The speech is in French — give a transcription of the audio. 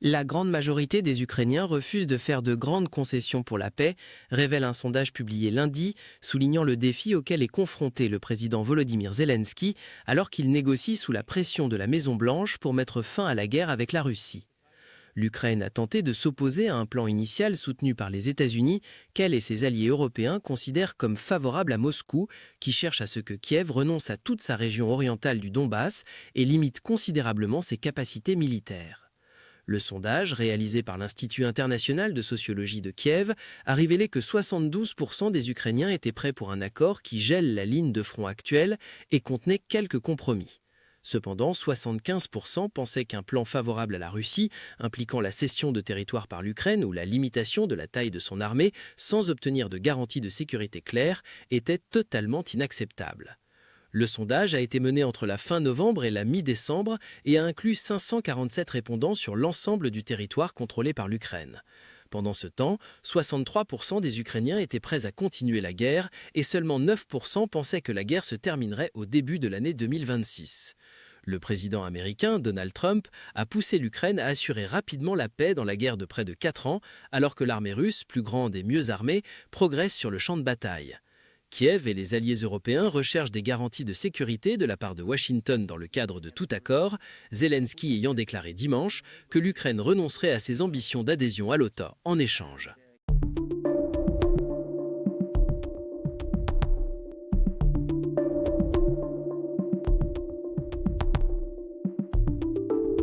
La grande majorité des Ukrainiens refusent de faire de grandes concessions pour la paix, révèle un sondage publié lundi, soulignant le défi auquel est confronté le président Volodymyr Zelensky alors qu'il négocie sous la pression de la Maison-Blanche pour mettre fin à la guerre avec la Russie. L'Ukraine a tenté de s'opposer à un plan initial soutenu par les États-Unis qu'elle et ses alliés européens considèrent comme favorable à Moscou, qui cherche à ce que Kiev renonce à toute sa région orientale du Donbass et limite considérablement ses capacités militaires. Le sondage, réalisé par l'Institut international de sociologie de Kiev, a révélé que 72% des Ukrainiens étaient prêts pour un accord qui gèle la ligne de front actuelle et contenait quelques compromis. Cependant, 75% pensaient qu'un plan favorable à la Russie, impliquant la cession de territoire par l'Ukraine ou la limitation de la taille de son armée sans obtenir de garantie de sécurité claire, était totalement inacceptable. Le sondage a été mené entre la fin novembre et la mi-décembre et a inclus 547 répondants sur l'ensemble du territoire contrôlé par l'Ukraine. Pendant ce temps, 63% des Ukrainiens étaient prêts à continuer la guerre et seulement 9% pensaient que la guerre se terminerait au début de l'année 2026. Le président américain, Donald Trump, a poussé l'Ukraine à assurer rapidement la paix dans la guerre de près de 4 ans, alors que l'armée russe, plus grande et mieux armée, progresse sur le champ de bataille. Kiev et les alliés européens recherchent des garanties de sécurité de la part de Washington dans le cadre de tout accord, Zelensky ayant déclaré dimanche que l'Ukraine renoncerait à ses ambitions d'adhésion à l'OTAN en échange.